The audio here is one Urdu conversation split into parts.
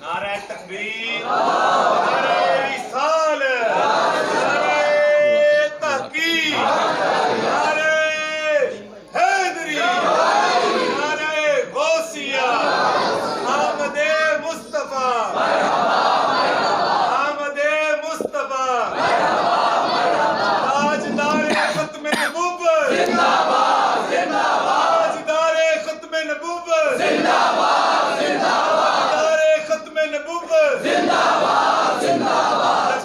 نعرہ تکبیر، نعرہ رسالت، نعرہ تحقیق، نعرہ حیدری، نعرہ غوثیہ، آمد مصطفیٰ، آمد مصطفیٰ، تاجدار ختم نبوت، تاجدار ختم نبوت، تاجدار ختم نبوت،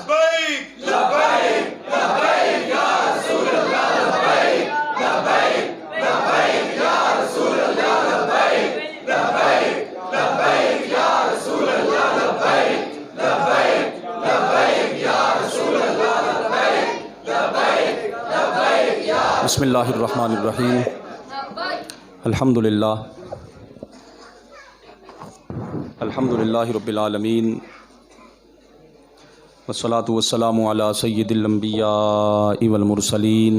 لبیک لبیک لبیک یا رسول اللہ، لبیک لبیک لبیک یا رسول اللہ، لبیک لبیک لبیک یا رسول اللہ، لبیک لبیک لبیک یا رسول اللہ، لبیک لبیک لبیک یا بسم اللہ الرحمن الرحیم الحمدللہ الحمدللہ رب العالمین والصلاة والسلام علی سید الانبیاء والمرسلین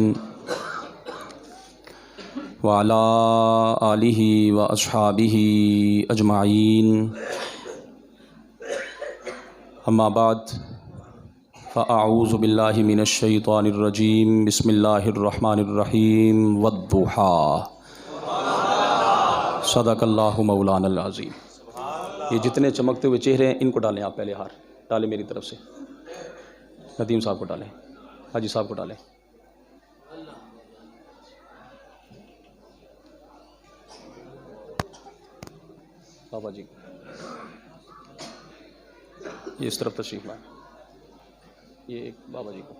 وعلی آلہ واصحابہ اجمعین اما بعد فاعوذ باللہ من الشیطان الرجیم بسم اللہ الرحمن الرحیم والضحیٰ صدق اللہ مولانا العظیم۔ یہ جتنے چمکتے ہوئے چہرے ہیں ان کو ڈالیں، آپ پہلے ہار ڈالیں میری طرف سے، ندیم صاحب کو ڈالیں، حاجی صاحب کو ڈالیں۔ بابا جی یہ اس طرف تشریف لائیں، یہ ایک بابا جی کو،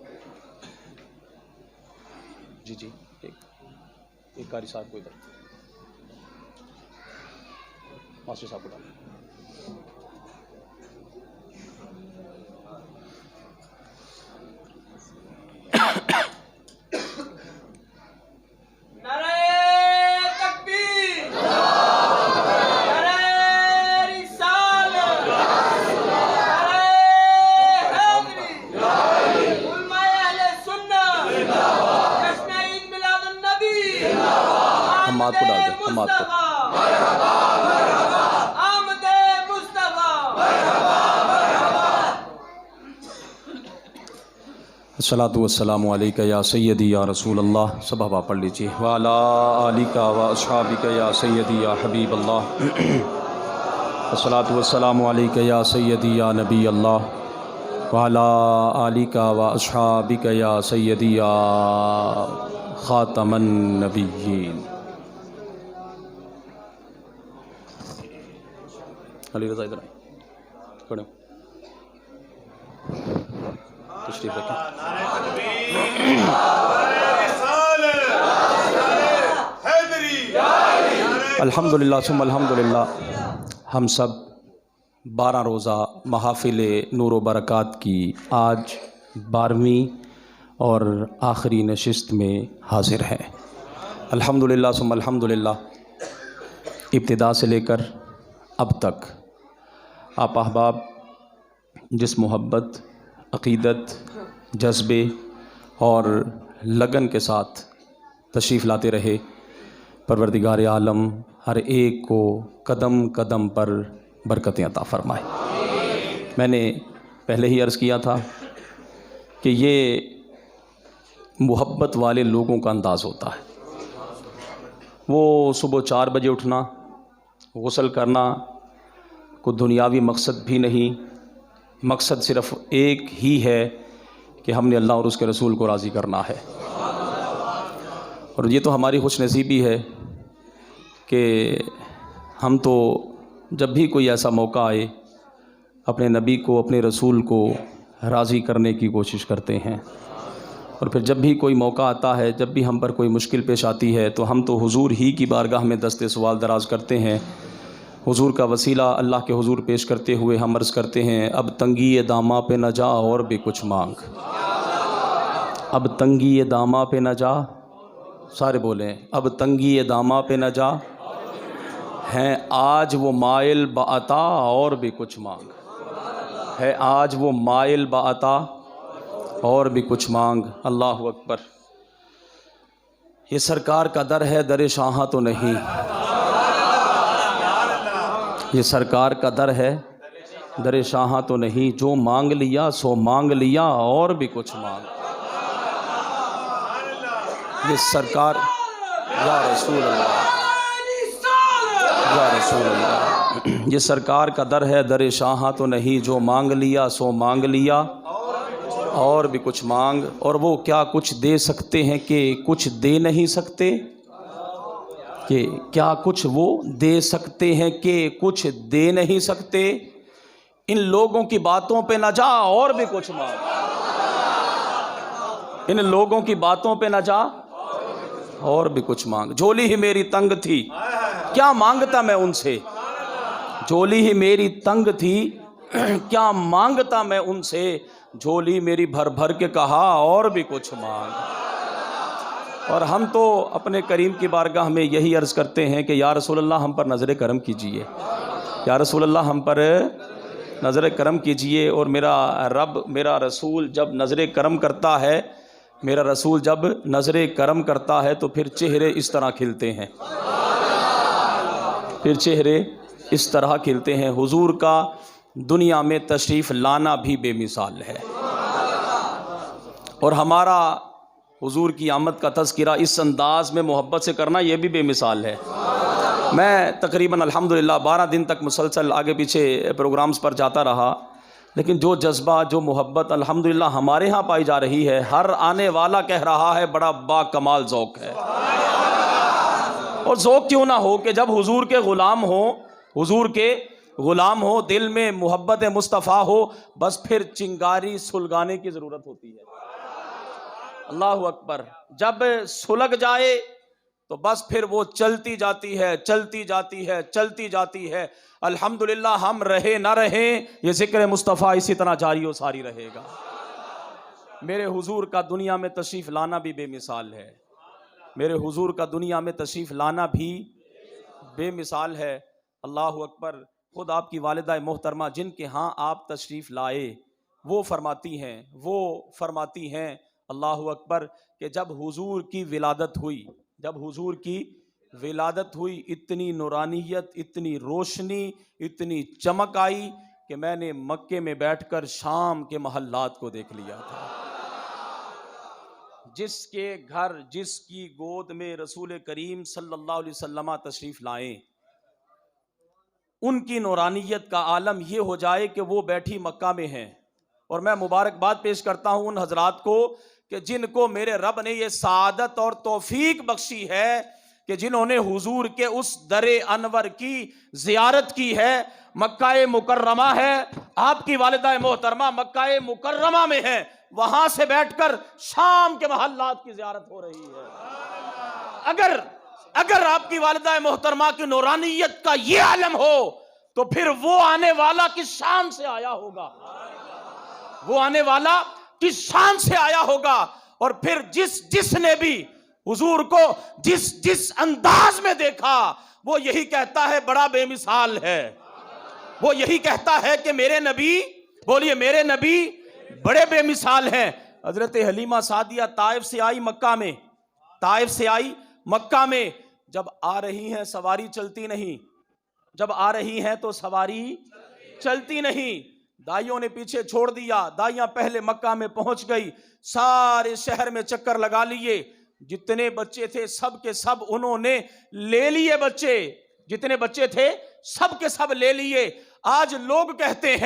جی جی ایک قاری صاحب کو ادھر، ماسٹر صاحب کو ڈالیں۔ حماد کو ڈال دیں، حماد کو۔ آمد مصطفیٰ، الصلاۃ والسلام علیکہ یا سیدی یا رسول اللہ، سب آپ پڑھ لیجیے، وعلی آلک و اصحابک یا سیدی یا حبیب اللہ، الصلاۃ والسلام علیکہ یا سیدی یا نبی اللہ، وعلی آلک و اصحابک یا سیدی یا خاتم النبیین۔ علی رضا ادھر آئیں، کھڑے ہو، تشریف رکھیں۔ نعرہ تکبیر، نعرہ رسالت، نعرہ حیدری، الحمدللہ ثم الحمدللہ، ہم سب 12 روزہ محافل نور و برکات کی آج 12ویں اور آخری نشست میں حاضر ہیں۔ الحمدللہ ثم الحمدللہ، ابتدا سے لے کر اب تک آپ احباب جس محبت، عقیدت، جذبے اور لگن کے ساتھ تشریف لاتے رہے، پروردگار عالم ہر ایک کو قدم قدم پر برکتیں عطا فرمائے۔ میں نے پہلے ہی عرض کیا تھا کہ یہ محبت والے لوگوں کا انداز ہوتا ہے، وہ صبح 4 بجے اٹھنا، غسل کرنا کوئی دنیاوی مقصد بھی نہیں، مقصد صرف ایک ہی ہے کہ ہم نے اللہ اور اس کے رسول کو راضی کرنا ہے۔ اور یہ تو ہماری خوش نصیبی ہے کہ ہم تو جب بھی کوئی ایسا موقع آئے اپنے نبی کو، اپنے رسول کو راضی کرنے کی کوشش کرتے ہیں، اور پھر جب بھی کوئی موقع آتا ہے، جب بھی ہم پر کوئی مشکل پیش آتی ہے تو ہم تو حضور ہی کی بارگاہ میں دست سوال دراز کرتے ہیں۔ حضور کا وسیلہ اللہ کے حضور پیش کرتے ہوئے ہم عرض کرتے ہیں، اب تنگی داماں پہ نہ جا اور بھی کچھ مانگ، اب تنگی داماں پہ نہ جا، سارے بولیں، اب تنگی داماں پہ نہ جا، ہیں آج وہ مائل بعطا اور بھی کچھ مانگ، ہے آج وہ مائل بعطا اور بھی کچھ مانگ۔ اللہ اکبر۔ یہ سرکار کا در ہے، در شاہاں تو نہیں، یہ سرکار کا در ہے، در شاہاں تو نہیں، جو مانگ لیا سو مانگ لیا اور بھی کچھ مانگ۔ یہ سرکار، یا رسول اللہ، یا رسول اللہ، یہ سرکار کا در ہے، در شاہاں تو نہیں، جو مانگ لیا سو مانگ لیا اور بھی کچھ مانگ۔ اور وہ کیا کچھ دے سکتے ہیں کہ کچھ دے نہیں سکتے؟ کہ کیا کچھ وہ دے سکتے ہیں کہ کچھ دے نہیں سکتے؟ ان لوگوں کی باتوں پہ نہ جا اور بھی کچھ مانگ، ان لوگوں کی باتوں پہ نہ جا اور بھی کچھ مانگ۔ جھولی ہی میری تنگ تھی، کیا مانگتا میں ان سے؟ جھولی ہی میری تنگ تھی، کیا مانگتا میں ان سے؟ جھولی میری بھر بھر کے کہا اور بھی کچھ مانگ۔ اور ہم تو اپنے کریم کی بارگاہ میں یہی عرض کرتے ہیں کہ یا رسول اللہ ہم پر نظر کرم کیجئے، یا رسول اللہ ہم پر نظر کرم کیجئے۔ اور میرا رب، میرا رسول جب نظر کرم کرتا ہے، میرا رسول جب نظر کرم کرتا ہے تو پھر چہرے اس طرح کھلتے ہیں، پھر چہرے اس طرح کھلتے ہیں۔ حضور کا دنیا میں تشریف لانا بھی بے مثال ہے، اور ہمارا حضور کی آمد کا تذکرہ اس انداز میں محبت سے کرنا یہ بھی بے مثال ہے۔ میں تقریباً الحمدللہ 12 دن تک مسلسل آگے پیچھے پروگرامز پر جاتا رہا، لیکن جو جذبہ، جو محبت الحمدللہ ہمارے ہاں پائی جا رہی ہے، ہر آنے والا کہہ رہا ہے بڑا با کمال ذوق ہے۔ اور ذوق کیوں نہ ہو کہ جب حضور کے غلام ہوں، حضور کے غلام ہو، دل میں محبت مصطفیٰ ہو، بس پھر چنگاری سلگانے کی ضرورت ہوتی ہے۔ اللہ اکبر، جب سلگ جائے تو بس پھر وہ چلتی جاتی ہے، چلتی جاتی ہے، چلتی جاتی ہے۔ الحمدللہ ہم رہے نہ رہیں، یہ ذکر مصطفیٰ اسی طرح جاری و ساری رہے گا۔ میرے حضور کا دنیا میں تشریف لانا بھی بے مثال ہے، میرے حضور کا دنیا میں تشریف لانا بھی بے مثال ہے۔ اللہ اکبر، خود آپ کی والدہ محترمہ جن کے ہاں آپ تشریف لائے، وہ فرماتی ہیں اللہ اکبر کہ جب حضور کی ولادت ہوئی، جب حضور کی ولادت ہوئی، اتنی نورانیت، اتنی روشنی، اتنی چمک آئی کہ میں نے مکے میں بیٹھ کر شام کے محلات کو دیکھ لیا تھا۔ جس کے گھر، جس کی گود میں رسول کریم صلی اللہ علیہ وسلم تشریف لائیں، ان کی نورانیت کا عالم یہ ہو جائے کہ وہ بیٹھی مکہ میں ہیں۔ اور میں مبارکباد پیش کرتا ہوں ان حضرات کو کہ جن کو میرے رب نے یہ سعادت اور توفیق بخشی ہے کہ جنہوں نے حضور کے اس در انور کی زیارت کی ہے۔ مکہ مکرمہ ہے، آپ کی والدہ محترمہ مکہ مکرمہ میں ہے، وہاں سے بیٹھ کر شام کے محلات کی زیارت ہو رہی ہے۔ اگر آپ کی والدہ محترمہ کی نورانیت کا یہ عالم ہو تو پھر وہ آنے والا کس شان سے آیا ہوگا، وہ آنے والا کس شان سے آیا ہوگا۔ اور پھر جس نے بھی حضور کو جس انداز میں دیکھا، وہ یہی کہتا ہے بڑا بے مثال ہے، وہ یہی کہتا ہے کہ میرے نبی، بولیے میرے نبی بڑے بے مثال ہیں۔ حضرت حلیمہ سعدیہ طائف سے آئی مکہ میں، طائف سے آئی مکہ میں، جب آ رہی ہیں سواری چلتی نہیں، جب آ رہی ہیں تو سواری چلتی نہیں، دائیوں نے پیچھے چھوڑ دیا، دائیاں پہلے مکہ میں پہنچ گئی، سارے شہر میں چکر لگا لیے، جتنے بچے تھے سب کے سب انہوں نے لے لیے، بچے جتنے بچے تھے سب کے سب لے لیے۔ آج لوگ کہتے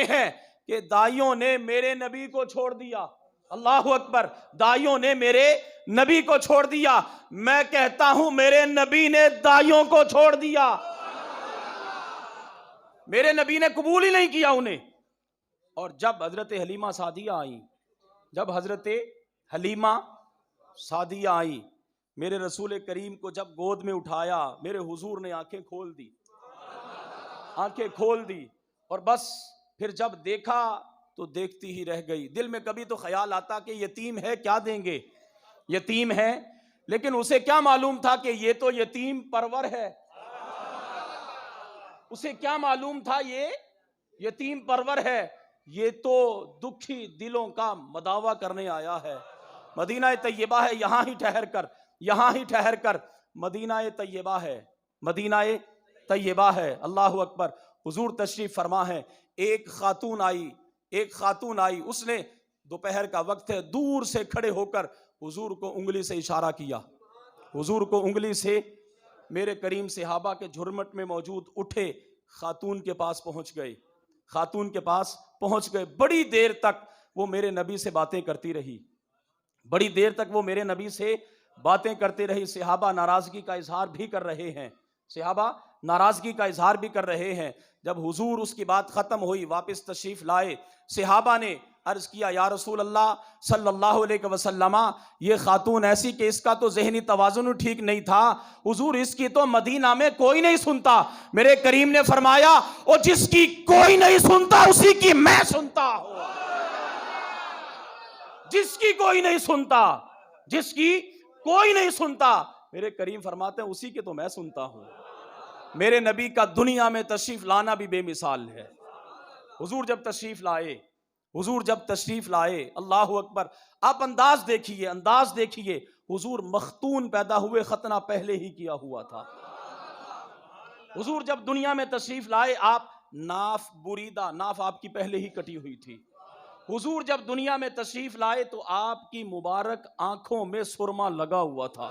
ہیں کہ دائیوں نے میرے نبی کو چھوڑ دیا۔ اللہ اکبر، دائیوں نے میرے نبی کو چھوڑ دیا۔ میں کہتا ہوں میرے نبی نے دائیوں کو چھوڑ دیا، میرے نبی نے قبول ہی نہیں کیا انہیں۔ اور جب حضرت حلیمہ سعدیہ آئیں، جب حضرت حلیمہ سعدیہ آئیں، میرے رسول کریم کو جب گود میں اٹھایا، میرے حضور نے آنکھیں کھول دی، اور بس پھر جب دیکھا تو دیکھتی ہی رہ گئی۔ دل میں کبھی تو خیال آتا کہ یتیم ہے کیا دیں گے، یتیم ہے، لیکن اسے کیا معلوم تھا کہ یہ تو یتیم پرور ہے، اسے کیا معلوم تھا یہ یتیم پرور ہے، یہ تو دکھی دلوں کا مداوا کرنے آیا ہے۔ مدینہ طیبہ ہے، یہاں ہی ٹھہر کر مدینہ طیبہ ہے، مدینہ طیبہ ہے۔ اللہ اکبر، حضور تشریف فرما ہے، ایک خاتون آئی، اس نے دوپہر کا وقت ہے، دور سے کھڑے ہو کر حضور کو انگلی سے اشارہ کیا، حضور کو انگلی سے. میرے کریم صحابہ کے جھرمٹ میں موجود اٹھے، خاتون کے پاس پہنچ گئے. بڑی دیر تک وہ میرے نبی سے باتیں کرتی رہی، صحابہ ناراضگی کا اظہار بھی کر رہے ہیں. جب حضور اس کی بات ختم ہوئی، واپس تشریف لائے، صحابہ نے عرض کیا یا رسول اللہ صلی اللہ علیہ وسلم، یہ خاتون ایسی کہ اس کا تو ذہنی توازن ٹھیک نہیں تھا، حضور اس کی تو مدینہ میں کوئی نہیں سنتا. میرے کریم نے فرمایا او جس کی کوئی نہیں سنتا اسی کی میں سنتا ہوں. جس کی کوئی نہیں سنتا میرے کریم فرماتے ہیں اسی کے تو میں سنتا ہوں. میرے نبی کا دنیا میں تشریف لانا بھی بے مثال ہے. حضور جب تشریف لائے اللہ اکبر، آپ انداز دیکھیے، حضور مختون پیدا ہوئے، ختنہ پہلے ہی کیا ہوا تھا. حضور جب دنیا میں تشریف لائے، آپ ناف آپ کی پہلے ہی کٹی ہوئی تھی. حضور جب دنیا میں تشریف لائے تو آپ کی مبارک آنکھوں میں سرما لگا ہوا تھا.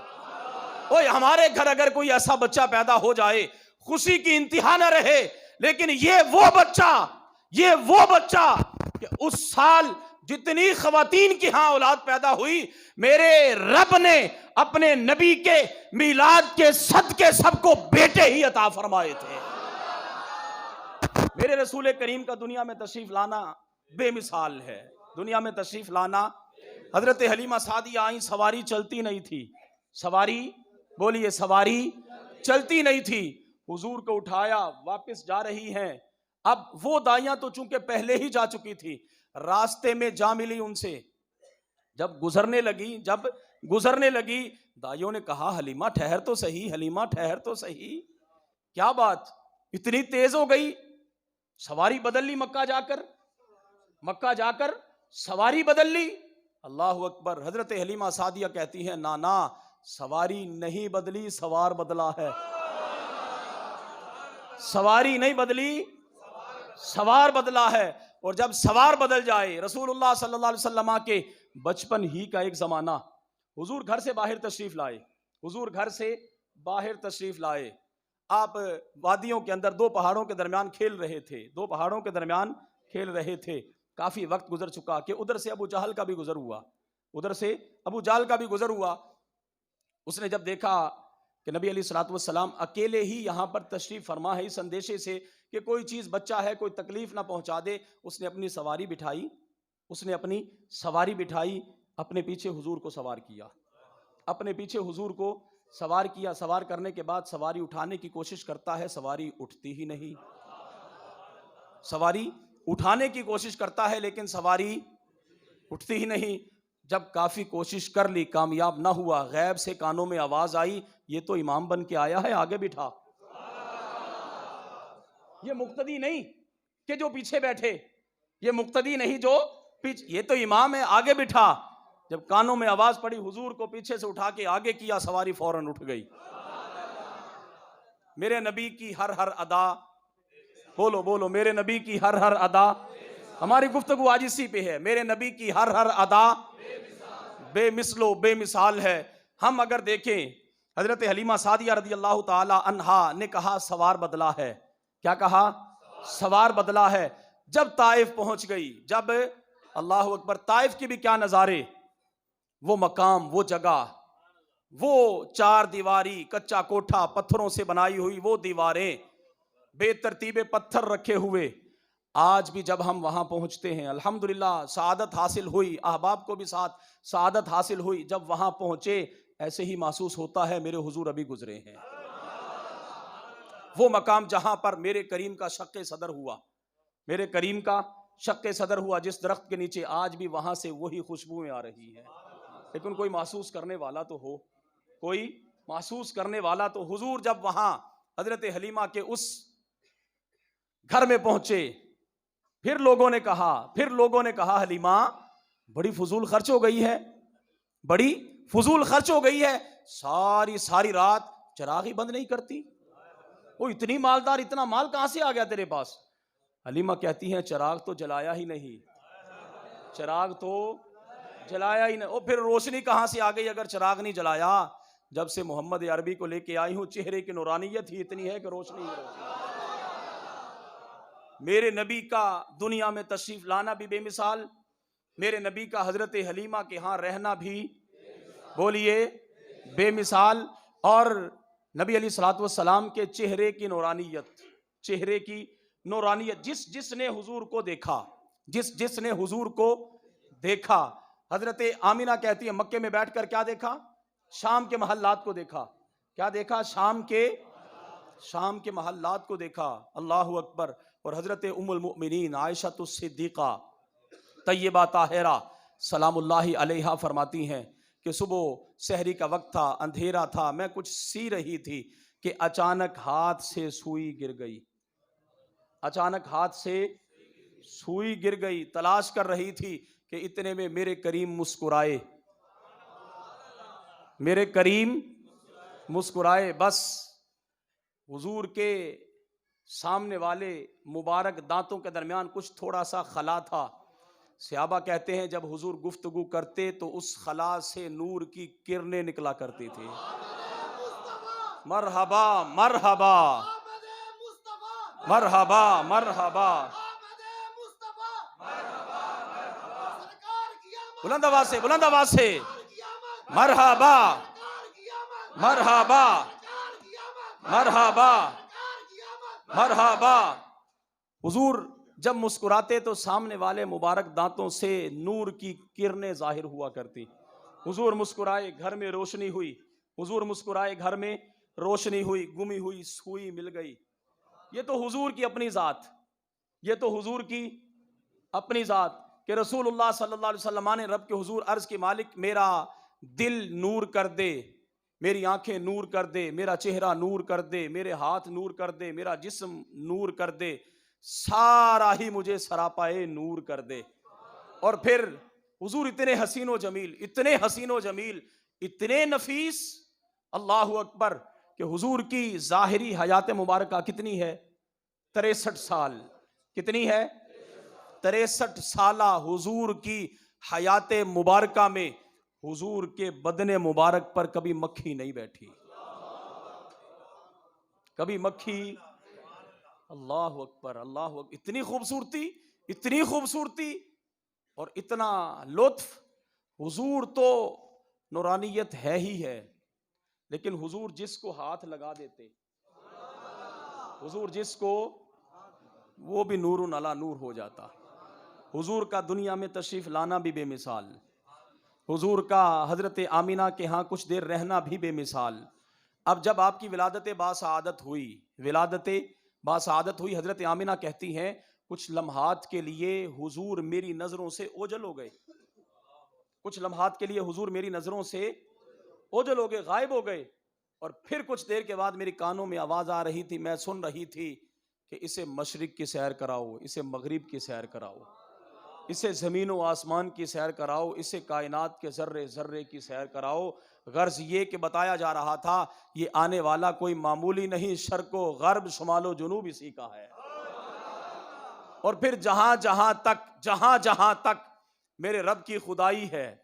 اوہ ہمارے گھر اگر کوئی ایسا بچہ پیدا ہو جائے خوشی کی انتہا نہ رہے، لیکن یہ وہ بچہ کہ اس سال جتنی خواتین کی ہاں اولاد پیدا ہوئی، میرے رب نے اپنے نبی کے میلاد کے صدقے سب کو بیٹے ہی عطا فرمائے تھے. میرے رسول کریم کا دنیا میں تشریف لانا بے مثال ہے. دنیا میں تشریف لانا، حضرت حلیمہ سعدیہ آئیں، سواری چلتی نہیں تھی، سواری چلتی نہیں تھی. حضور کو اٹھایا، واپس جا رہی ہیں. اب وہ دائیاں تو چونکہ پہلے ہی جا چکی تھی، راستے میں جا ملی ان سے. جب گزرنے لگی دائیوں نے کہا حلیمہ ٹھہر تو صحیح، کیا بات اتنی تیز ہو گئی؟ سواری بدل لی، مکہ جا کر سواری بدل لی. اللہ اکبر. حضرت حلیمہ سعدیہ کہتی ہیں نا سواری نہیں بدلی، سوار بدلا ہے. سواری نہیں بدلی، سوار بدلا ہے. اور جب سوار بدل جائے، رسول اللہ صلی اللہ علیہ وسلم کے بچپن ہی کا ایک زمانہ، حضور گھر سے باہر تشریف لائے. آپ وادیوں کے اندر دو پہاڑوں کے درمیان کھیل رہے تھے. کافی وقت گزر چکا کہ ادھر سے ابو جہل کا بھی گزر ہوا. اس نے جب دیکھا کہ نبی علیہ الصلوۃ والسلام اکیلے ہی یہاں پر تشریف فرما ہے، اس اندیشے سے کہ کوئی چیز بچہ ہے، کوئی تکلیف نہ پہنچا دے، اس نے اپنی سواری بٹھائی، اپنے پیچھے حضور کو سوار کیا. سوار کرنے کے بعد سواری اٹھانے کی کوشش کرتا ہے، سواری اٹھتی ہی نہیں. سواری اٹھانے کی کوشش کرتا ہے لیکن سواری اٹھتی ہی نہیں. جب کافی کوشش کر لی، کامیاب نہ ہوا. غیب سے کانوں میں آواز آئی، یہ تو امام بن کے آیا ہے، آگے بٹھا. یہ مقتدی نہیں کہ جو پیچھے بیٹھے، یہ تو امام ہے، آگے بٹھا. جب کانوں میں آواز پڑی، حضور کو پیچھے سے اٹھا کے آگے کیا، سواری فوراً اٹھ گئی. میرے نبی کی ہر ادا، بولو میرے نبی کی ہر ادا. ہماری گفتگو آج اسی پہ ہے. میرے نبی کی ہر ادا بے مثل و بے مثال ہے. ہم اگر دیکھیں، حضرت حلیمہ سعدیہ رضی اللہ تعالی عنہا نے کہا سوار بدلا ہے. کیا کہا؟ سوار بدلا ہے. جب طائف پہنچ گئی، جب اللہ اکبر، طائف کی بھی کیا نظارے، وہ مقام، وہ جگہ، وہ چار دیواری، کچا کوٹھا، پتھروں سے بنائی ہوئی وہ دیواریں، بے ترتیب پتھر رکھے ہوئے. آج بھی جب ہم وہاں پہنچتے ہیں الحمدللہ سعادت حاصل ہوئی، احباب کو بھی ساتھ سعادت حاصل ہوئی. جب وہاں پہنچے ایسے ہی محسوس ہوتا ہے میرے حضور ابھی گزرے ہیں. وہ مقام جہاں پر میرے کریم کا شق صدر ہوا، جس درخت کے نیچے آج بھی وہاں سے وہی خوشبوئیں آ رہی ہیں. لیکن کوئی محسوس کرنے والا تو حضور جب وہاں حضرت حلیمہ کے اس گھر میں پہنچے، پھر لوگوں نے کہا حلیمہ بڑی فضول خرچ ہو گئی ہے، ساری رات چراغ ہی بند نہیں کرتی. وہ اتنی مالدار، اتنا مال کہاں سے آ گیا تیرے پاس؟ حلیمہ کہتی ہیں چراغ تو جلایا ہی نہیں، چراغ تو جلایا ہی نہیں. اور پھر روشنی کہاں سے آ گئی اگر چراغ نہیں جلایا؟ جب سے محمد عربی کو لے کے آئی ہوں چہرے کی نورانیت ہی اتنی ہے کہ روشنی ہی روشنی. میرے نبی کا دنیا میں تشریف لانا بھی بے مثال، میرے نبی کا حضرت حلیمہ کے ہاں رہنا بھی بولیے بے مثال. اور نبی علیہ الصلوۃ والسلام کے چہرے کی نورانیت، چہرے کی نورانیت، جس نے حضور کو دیکھا، جس نے حضور کو دیکھا. حضرت آمینہ کہتی ہے مکے میں بیٹھ کر کیا دیکھا؟ شام کے محلات کو دیکھا. کیا دیکھا؟ شام کے محلات کو دیکھا. اللہ اکبر. اور حضرت ام المؤمنین عائشہ الصدیقہ طیبہ طاہرہ سلام اللہ علیہا فرماتی ہیں کہ صبح سحری کا وقت تھا، اندھیرا تھا، میں کچھ سی رہی تھی کہ اچانک ہاتھ سے سوئی گر گئی. اچانک ہاتھ سے سوئی گر گئی. تلاش کر رہی تھی کہ اتنے میں میرے کریم مسکرائے، میرے کریم مسکرائے. بس حضور کے سامنے والے مبارک دانتوں کے درمیان کچھ تھوڑا سا خلا تھا. صحابہ کہتے ہیں جب حضور گفتگو کرتے تو اس خلا سے نور کی کرنیں نکلا کرتی تھی. مرحبا مرحبا مرحبا مرحبا. بلند آواز سے، بلند آواز سے مرحبا مرحبا مرحبا مرحبا. حضور جب مسکراتے تو سامنے والے مبارک دانتوں سے نور کی کرنیں ظاہر ہوا کرتی. حضور مسکرائے گھر میں روشنی ہوئی، حضور مسکرائے گھر میں روشنی ہوئی. گمی ہوئی سوئی مل گئی. یہ تو حضور کی اپنی ذات، یہ تو حضور کی اپنی ذات کہ رسول اللہ صلی اللہ علیہ وسلم نے رب کے حضور عرض کی مالک میرا دل نور کر دے، میری آنکھیں نور کر دے، میرا چہرہ نور کر دے، میرے ہاتھ نور کر دے، میرا جسم نور کر دے، سارا ہی مجھے سراپائے نور کر دے. اور پھر حضور اتنے حسین و جمیل، اتنے حسین و جمیل، اتنے نفیس. اللہ اکبر. کہ حضور کی ظاہری حیات مبارکہ کتنی ہے؟ 63 سال. کتنی ہے؟ 63 سالہ حضور کی حیات مبارکہ میں حضور کے بدن مبارک پر کبھی مکھی نہیں بیٹھی، کبھی مکھی. اللہ اکبر اللہ اکبر. اتنی خوبصورتی، اتنی خوبصورتی اور اتنا لطف. حضور تو نورانیت ہے ہی ہے، لیکن حضور جس کو ہاتھ لگا دیتے، حضور جس کو، وہ بھی نور علی نور ہو جاتا. حضور کا دنیا میں تشریف لانا بھی بے مثال، حضور کا حضرت آمینہ کے ہاں کچھ دیر رہنا بھی بے مثال. اب جب آپ کی ولادت باسعادت ہوئی، ولادت باسعادت ہوئی، حضرت آمینہ کہتی ہیں کچھ لمحات کے لیے حضور میری نظروں سے اوجھل ہو گئے. کچھ لمحات کے لیے حضور میری نظروں سے اوجھل ہو گئے، غائب ہو گئے. اور پھر کچھ دیر کے بعد میری کانوں میں آواز آ رہی تھی، میں سن رہی تھی کہ اسے مشرق کی سیر کراؤ، اسے مغرب کی سیر کراؤ، اسے زمین و آسمان کی سیر کراؤ، اسے کائنات کے ذرے ذرے کی سیر کراؤ. غرض یہ کہ بتایا جا رہا تھا یہ آنے والا کوئی معمولی نہیں، شرق و غرب شمال و جنوب اسی کا ہے. اور پھر جہاں جہاں تک میرے رب کی خدائی ہے،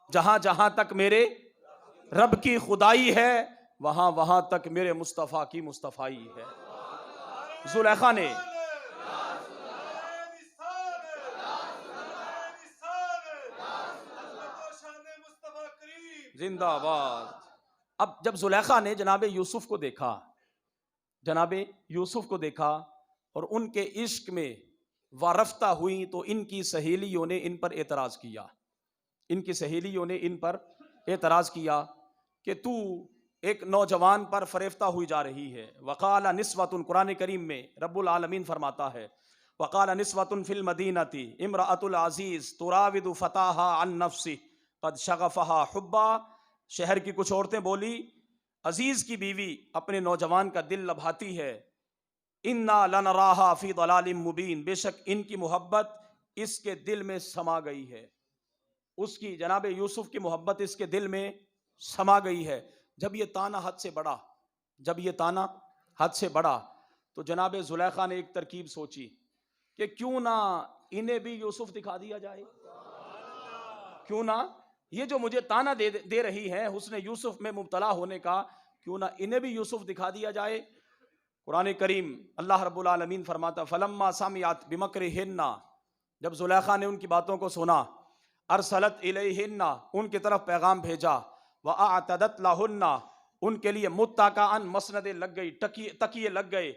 جہاں جہاں تک میرے رب کی خدائی ہے، وہاں تک میرے مصطفیٰ کی مصطفائی ہے. زلیخا نے زندہ باد. اب جب زلیخا نے جناب یوسف کو دیکھا، جناب یوسف کو دیکھا اور ان کے عشق میں وارفتہ ہوئی تو ان کی سہیلیوں نے ان پر اعتراض کیا، ان کی سہیلیوں نے ان پر اعتراض کیا کہ تو ایک نوجوان پر فریفتہ ہوئی جا رہی ہے. وقال نسوۃ، قرآن کریم میں رب العالمین فرماتا ہے وقال نسوۃ فی المدینۃ امرأۃ العزیز تراود فتاها عن نفسہ قد شغفها حبا. شہر کی کچھ عورتیں بولی عزیز کی بیوی اپنے نوجوان کا دل لبھاتی ہے، انا لنراہا فی ضلال مبین، بے شک ان کی محبت اس کے دل میں سما گئی ہے، اس کی جناب یوسف کی محبت اس کے دل میں سما گئی ہے. جب یہ تانا حد سے بڑھا، جب یہ تانا حد سے بڑا. تو جناب زلیخا نے ایک ترکیب سوچی کہ کیوں نہ انہیں بھی یوسف دکھا دیا جائے. کیوں نہ یہ جو مجھے تانا دے رہی ہے حسن یوسف میں مبتلا ہونے کا, کیوں نہ انہیں بھی یوسف دکھا دیا جائے. قرآن کریم اللہ رب العالمین فرماتا فلما سمعت بمکرہن, جب زلیخا نے ان کی باتوں کو سنا, ارسلت الیہن, ان کی طرف پیغام بھیجا, واعتدت لہن, ان کے لیے متکئا مسندیں لگ گئی, تکیے لگ گئے,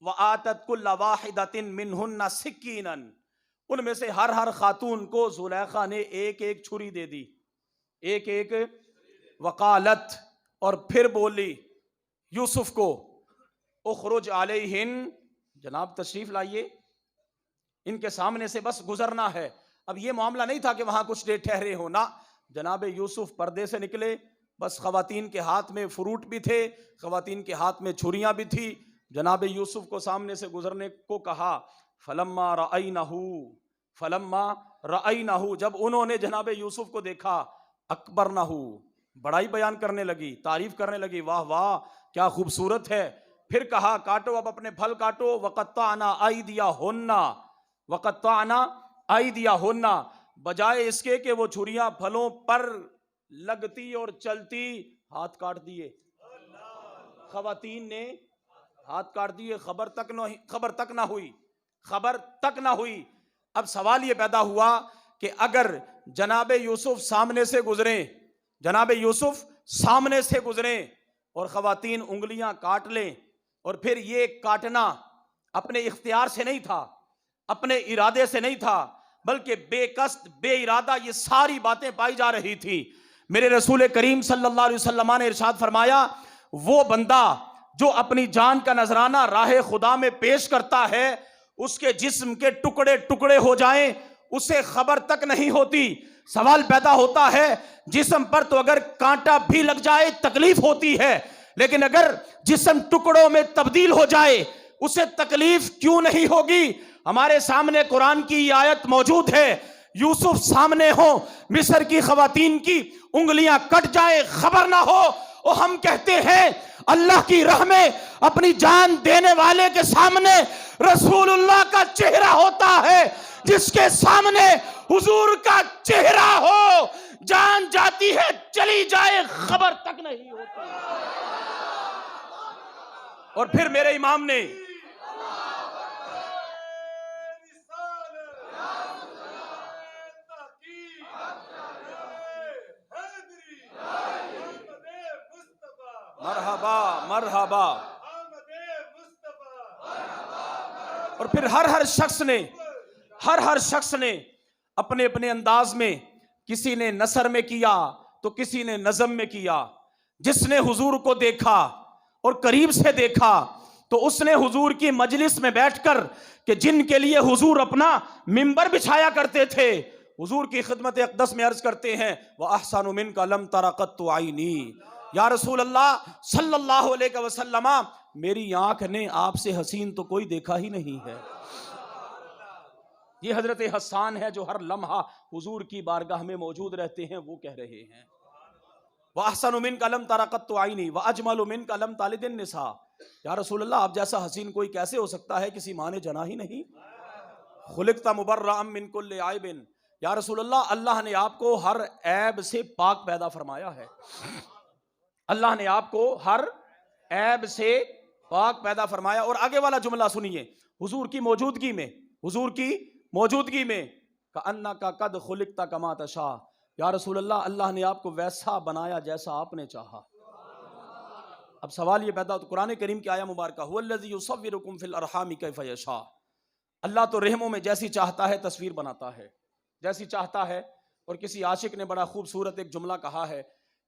وآتت کل واحدۃ منہن سکینا, ان میں سے ہر خاتون کو زلیخا نے ایک ایک چھری دے دی, ایک ایک. وقالت, اور پھر بولی یوسف کو, اخرج علیہن, جناب تشریف لائیے, ان کے سامنے سے بس گزرنا ہے. اب یہ معاملہ نہیں تھا کہ وہاں کچھ دیر ٹھہرے ہونا. جناب یوسف پردے سے نکلے, بس خواتین کے ہاتھ میں فروٹ بھی تھے, خواتین کے ہاتھ میں چھریاں بھی تھی. جناب یوسف کو سامنے سے گزرنے کو کہا. فلما رأینہ, جب انہوں نے جناب یوسف کو دیکھا, اکبرنہ, بڑائی بیان کرنے لگی, تعریف کرنے لگی, واہ واہ کیا خوبصورت ہے. پھر کہا کاٹو اب اپنے پھل کاٹو. وقطعنا ایدیہن, بجائے اس کے کہ وہ چھریاں پھلوں پر لگتی اور چلتی, ہاتھ کاٹ دیے. خواتین نے ہاتھ کاٹ دیے, خبر تک نہ ہوئی. اب سوال یہ پیدا ہوا کہ اگر جناب یوسف سامنے سے گزریں اور خواتین انگلیاں کاٹ لیں, اور پھر یہ کاٹنا اپنے اختیار سے نہیں تھا, اپنے ارادے سے نہیں تھا, بلکہ بے قصد بے ارادہ یہ ساری باتیں پائی جا رہی تھی. میرے رسول کریم صلی اللہ علیہ وسلم نے ارشاد فرمایا, وہ بندہ جو اپنی جان کا نذرانہ راہ خدا میں پیش کرتا ہے, اس کے جسم کے ٹکڑے ٹکڑے ہو جائیں اسے خبر تک نہیں ہوتی. سوال پیدا ہوتا ہے, جسم پر تو اگر کانٹا بھی لگ جائے تکلیف ہوتی ہے, لیکن اگر جسم ٹکڑوں میں تبدیل ہو جائے اسے تکلیف کیوں نہیں ہوگی؟ ہمارے سامنے قرآن کی یہ آیت موجود ہے, یوسف سامنے ہو, مصر کی خواتین کی انگلیاں کٹ جائے خبر نہ ہو, اور ہم کہتے ہیں اللہ کی راہ میں اپنی جان دینے والے کے سامنے رسول اللہ کا چہرہ ہوتا ہے, جس کے سامنے حضور کا چہرہ ہو, جان جاتی ہے چلی جائے خبر تک نہیں ہوتی. اور پھر میرے امام نے مرحبا, اور پھر ہر شخص نے اپنے اپنے انداز میں, کسی نے نثر میں کیا تو کسی نے نظم میں کیا. جس نے حضور کو دیکھا اور قریب سے دیکھا تو اس نے حضور کی مجلس میں بیٹھ کر, کہ جن کے لیے حضور اپنا منبر بچھایا کرتے تھے, حضور کی خدمت اقدس میں عرض کرتے ہیں وَأَحْسَنُ مِنْكَ لَمْ تَرَ قَطُّ عَيْنِي, یا رسول اللہ صلی اللہ علیہ وسلم, میری آنکھ نے آپ سے حسین تو کوئی دیکھا ہی نہیں ہے. یہ حضرت حسان ہے جو ہر لمحہ حضور کی بارگاہ میں موجود رہتے ہیں, وہ کہہ رہے ہیں وَأَحْسَنُ مِنْكَ لَمْ تَرَ قَطُّ عَيْنِي وَأَجْمَلُ مِنْكَ لَمْ تَلِدِ النِّسَاءُ, یا رسول اللہ آپ جیسا حسین کوئی کیسے ہو سکتا ہے, کسی ماں نے جنا ہی نہیں. خُلِقْتَ مُبَرَّأً مِنْ كُلِّ عَيْبٍ, یا رسول اللہ اللہ نے آپ کو ہر عیب سے پاک پیدا فرمایا ہے. اللہ نے آپ کو ہر عیب سے پاک پیدا فرمایا. اور آگے والا جملہ سنیے, حضور کی موجودگی میں کَأَنَّكَ قَدْ خُلِقْتَ كَمَا تَشَاءُ, یا رسول اللہ نے آپ کو ویسا بنایا جیسا آپ نے چاہا. اب سوال یہ پیدا ہوتا, قرآن کریم کی آیہ مبارکہ هُوَ الَّذِي يُصَوِّرُكُمْ فِي الْأَرْحَامِ كَيْفَ يَشَاءُ, اللہ تو رحموں میں جیسی چاہتا ہے تصویر بناتا ہے, جیسی چاہتا ہے. اور کسی عاشق نے بڑا خوبصورت ایک جملہ کہا ہے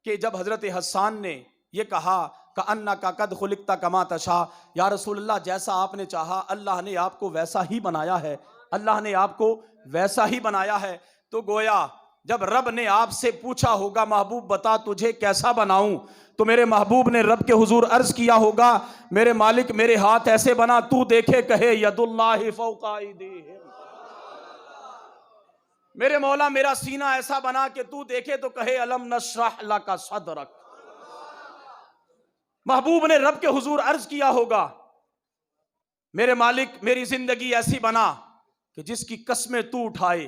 کہ جب حضرت حسان نے یہ کہا کَأَنَّكَ قَدْ خُلِقْتَ كَمَا تَشَاءُ, یا رسول اللہ جیسا آپ نے چاہا اللہ نے آپ کو ویسا ہی بنایا ہے, اللہ نے آپ کو ویسا ہی بنایا ہے. تو گویا جب رب نے آپ سے پوچھا ہوگا محبوب بتا تجھے کیسا بناؤں, تو میرے محبوب نے رب کے حضور عرض کیا ہوگا میرے مالک میرے ہاتھ ایسے بنا تو دیکھے کہے ید اللہ فوق ایدیہم, میرے مولا میرا سینہ ایسا بنا کہ تو دیکھے تو کہے الم نشرح لک صدرک. محبوب نے رب کے حضور عرض کیا ہوگا میرے مالک میری زندگی ایسی بنا کہ جس کی قسمیں تو اٹھائے،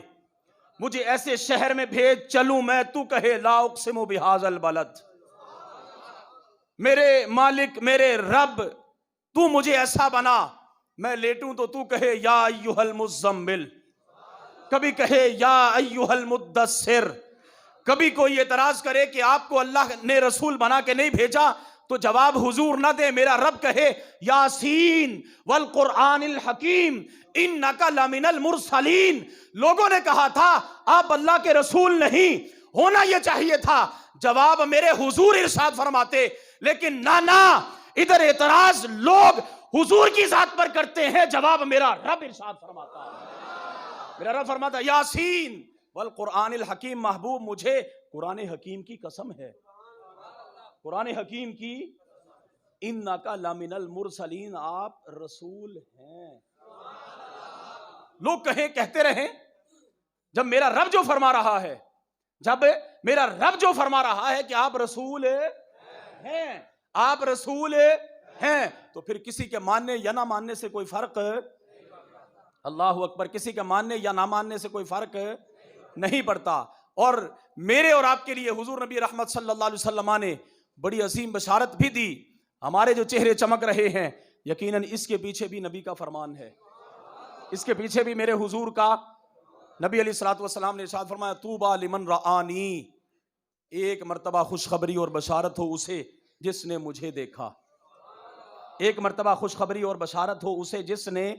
مجھے ایسے شہر میں بھیج چلوں میں تو کہے لا اقسم بہذا البلد۔ میرے مالک میرے رب تو مجھے ایسا بنا میں لیٹوں تو کہے یا ایھا المزمل، کبھی کہے یا ایھا المدثر۔ کبھی کوئی اعتراض کرے کہ آپ کو اللہ نے رسول بنا کے نہیں بھیجا تو جواب حضور نہ دے، میرا رب کہے یاسین والقرآن الحکیم انک لمن المرسلین۔ لوگوں نے کہا تھا آپ اللہ کے رسول نہیں، ہونا یہ چاہیے تھا، جواب میرے حضور ارشاد فرماتے، لیکن نہ ادھر اعتراض لوگ حضور کی ذات پر کرتے ہیں، جواب میرا رب ارشاد فرماتا ہے، میرا رب فرماتا ہے یاسین والقرآن الحکیم، محبوب مجھے قرآن حکیم کی قسم ہے، قرآن حکیم کی، انک لمن المرسلین، آپ رسول ہیں۔ لوگ کہتے رہیں، جب میرا رب جو فرما رہا ہے، جب میرا رب جو فرما رہا ہے کہ آپ رسول ہیں، آپ رسول ہیں، تو پھر کسی کے ماننے یا نہ ماننے سے کوئی فرق، اللہ اکبر، کسی کے ماننے یا نہ ماننے سے کوئی فرق نہیں پڑتا۔ اور میرے اور آپ کے لیے حضور نبی رحمت صلی اللہ علیہ وسلم نے بڑی عظیم بشارت بھی دی۔ ہمارے جو چہرے چمک رہے ہیں یقیناً اس کے پیچھے بھی نبی کا فرمان ہے، اس کے پیچھے بھی میرے حضور کا، نبی علیہ الصلوۃ والسلام نے ارشاد فرمایا طوبیٰ لمن رآنی، ایک مرتبہ خوشخبری اور بشارت ہو اسے جس نے مجھے دیکھا، ایک مرتبہ خوشخبری اور بشارت ہو اسے جس نے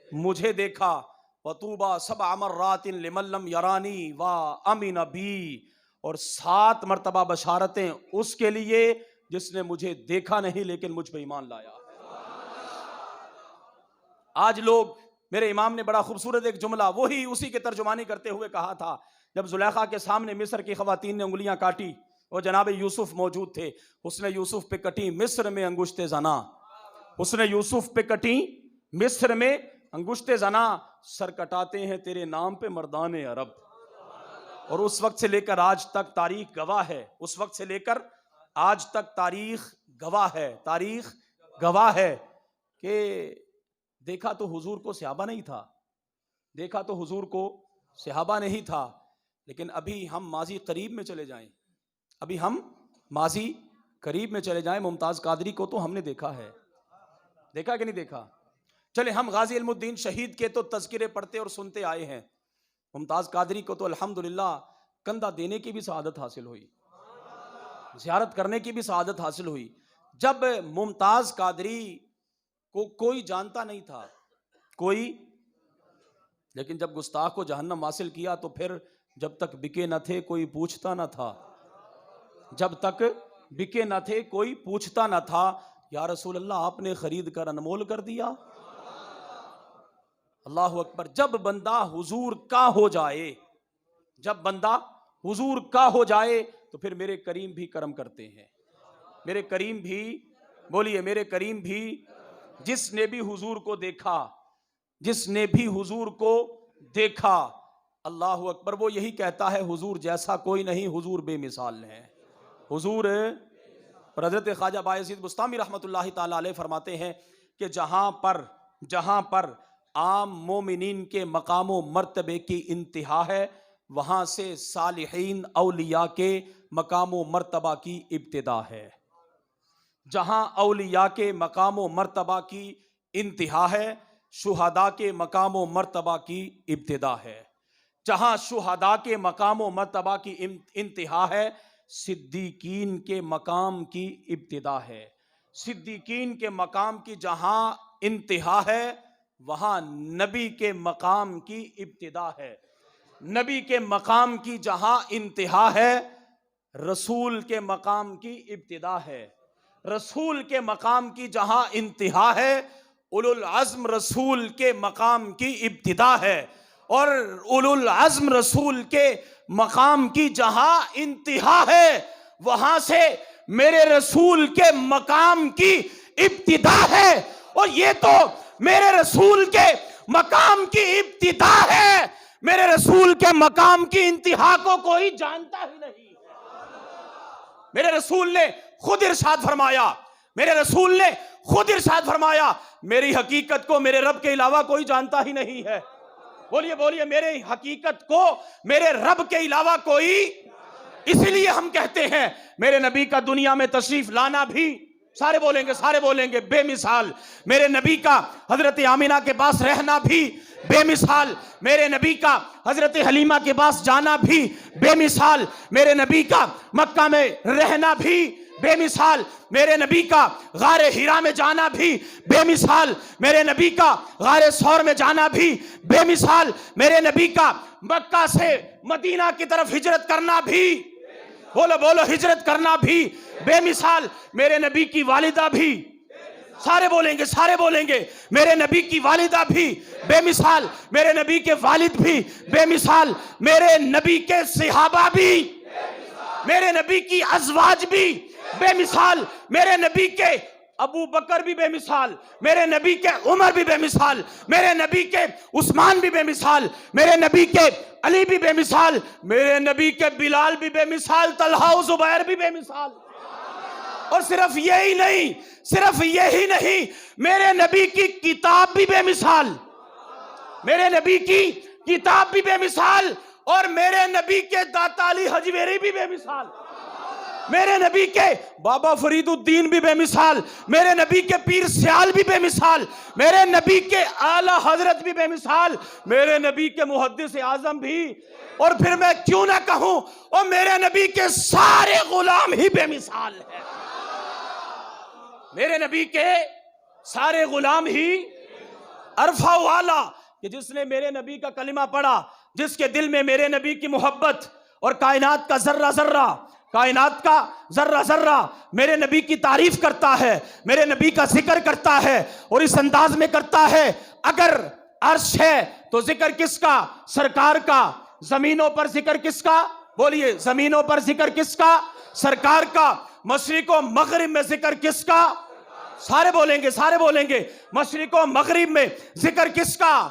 مجھے دیکھا، وطوبیٰ سبع مرات لمن لم یرانی وآمن بی، اور 7 مرتبہ بشارتیں اس کے لیے جس نے مجھے دیکھا نہیں لیکن مجھ پہ ایمان لایا۔ آج لوگ، میرے امام نے بڑا خوبصورت ایک جملہ وہی اسی کی ترجمانی کرتے ہوئے کہا تھا، جب زلیخا کے سامنے مصر کی خواتین نے انگلیاں کاٹی اور جناب یوسف موجود تھے، حسن یوسف پہ کٹی مصر میں انگشت زنا، حسن یوسف پہ کٹی مصر میں انگشت زنا، سر کٹاتے ہیں تیرے نام پہ مردان عرب۔ اور اس وقت سے لے کر آج تک تاریخ گواہ ہے، اس وقت سے لے کر آج تک تاریخ گواہ ہے، تاریخ گواہ ہے کہ دیکھا تو حضور کو صحابہ نہیں تھا، دیکھا تو حضور کو صحابہ نہیں تھا، لیکن ابھی ہم ماضی قریب میں چلے جائیں، ابھی ہم ماضی قریب میں چلے جائیں، ممتاز قادری کو تو ہم نے دیکھا ہے، دیکھا کہ نہیں دیکھا؟ چلے ہم غازی علم الدین شہید کے تو تذکرے پڑھتے اور سنتے آئے ہیں، ممتاز قادری کو تو الحمدللہ کندھا دینے کی بھی سعادت حاصل ہوئی، زیارت کرنے کی بھی سعادت حاصل ہوئی۔ جب ممتاز قادری کو کوئی جانتا نہیں تھا، کوئی، لیکن جب گستاخ کو جہنم حاصل کیا تو پھر جب تک بکے نہ تھے کوئی پوچھتا نہ تھا، جب تک بکے نہ تھے کوئی پوچھتا نہ تھا، یا رسول اللہ آپ نے خرید کر انمول کر دیا۔ اللہ اکبر، جب بندہ حضور کا ہو جائے، جب بندہ حضور کا ہو جائے تو پھر میرے کریم بھی کرم کرتے ہیں، میرے کریم بھی، بولیے میرے کریم بھی، جس نے بھی حضور کو دیکھا، جس نے بھی حضور کو دیکھا، اللہ اکبر، وہ یہی کہتا ہے حضور جیسا کوئی نہیں، حضور بے مثال ہے، حضور۔ اور حضرت خواجہ بایزید بسطامی رحمۃ اللہ تعالی علیہ فرماتے ہیں کہ جہاں پر عام مومنین کے مقام و مرتبے کی انتہا ہے، وہاں سے صالحین اولیاء کے مقام و مرتبہ کی ابتدا ہے، جہاں اولیاء کے مقام و مرتبہ کی انتہا ہے، شہداء کے مقام و مرتبہ کی ابتدا ہے، جہاں شہداء کے مقام و مرتبہ کی انتہا ہے، صدیقین کے مقام کی ابتدا ہے، صدیقین کے مقام کی جہاں انتہا ہے وہاں نبی کے مقام کی ابتدا ہے، نبی کے مقام کی جہاں انتہا ہے رسول کے مقام کی ابتدا ہے، رسول کے مقام کی جہاں انتہا ہے اولو العزم رسول کے مقام کی ابتدا ہے، اور اولو العزم رسول کے مقام کی جہاں انتہا ہے وہاں سے میرے رسول کے مقام کی ابتدا ہے، اور یہ تو میرے رسول کے مقام کی ابتدا ہے، میرے رسول کے مقام کی انتہا کو کوئی جانتا ہی نہیں۔ میرے رسول نے خود ارشاد فرمایا میرے رسول نے خود ارشاد فرمایا میری حقیقت کو میرے رب کے علاوہ کوئی جانتا ہی نہیں ہے. بولیے بولیے میری حقیقت کو میرے رب کے علاوہ کوئی. اسی لیے ہم کہتے ہیں میرے نبی کا دنیا میں تشریف لانا بھی، سارے بولیں گے بے مثال. میرے نبی کا حضرت آمینہ کے پاس رہنا بھی بے مثال. میرے نبی کا حضرت حلیمہ کے پاس جانا بھی بے مثال. میرے نبی کا مکہ میں رہنا بھی بے مثال. میرے نبی کا غار ہیرا میں جانا بھی بے مثال. میرے نبی کا غار ثور میں جانا بھی بے مثال. میرے نبی کا مکہ سے مدینہ کی طرف ہجرت کرنا بھی، بولو ہجرت کرنا بھی بے مثال. میرے نبی کی والدہ بھی، سارے بولیں گے میرے نبی کی والدہ بھی بے مثال. میرے نبی کے والد بھی بے مثال. میرے نبی کے صحابہ بھی، میرے نبی کی ازواج بھی بے مثال. میرے نبی کے ابو بکر بھی بے مثال. میرے نبی کے عمر بھی بے مثال. میرے نبی کے عثمان بھی بے مثال. میرے نبی کے علی بھی بے مثال. میرے نبی کے بلال بھی بے مثال. طلحہ و زبیر بھی بے مثال. اور صرف یہی نہیں، میرے نبی کی کتاب بھی بے مثال. میرے نبی کی کتاب بھی بے مثال. اور میرے نبی کے داتا علی حجویری بھی بے مثال. میرے نبی کے بابا فرید الدین بھی بے مثال. میرے نبی کے پیر سیال بھی بے مثال. میرے نبی کے اعلی حضرت بھی بے مثال. میرے نبی کے محدث اعظم بھی. اور پھر میں کیوں نہ کہوں اور میرے نبی کے سارے غلام ہی بے مثال ہیں. میرے نبی کے سارے غلام ہی عرفہ والا کہ جس نے میرے نبی کا کلمہ پڑھا، جس کے دل میں میرے نبی کی محبت اور کائنات کا ذرہ ذرہ میرے نبی کی تعریف کرتا ہے، میرے نبی کا ذکر کرتا ہے اور اس انداز میں کرتا ہے اگر عرش ہے تو ذکر کس کا؟ سرکار کا. زمینوں پر ذکر کس کا؟ بولیے زمینوں پر ذکر کس کا؟ سرکار کا. مشرق و مغرب میں ذکر کس کا؟ سارے بولیں گے مشرق و مغرب میں ذکر کس کا؟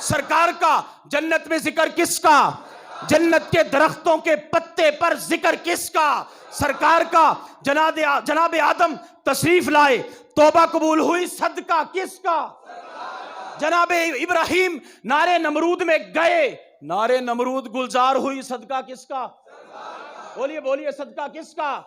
سرکار کا. جنت میں ذکر کس کا؟ جنت کے درختوں کے پتے پر ذکر کس کا؟ سرکار کا. جناب آدم تشریف لائے، توبہ قبول ہوئی، صدقہ کس کا؟ جناب ابراہیم نارے نمرود میں گئے، نارے نمرود گلزار ہوئی، صدقہ کس کا؟ بولیے صدقہ کس کا؟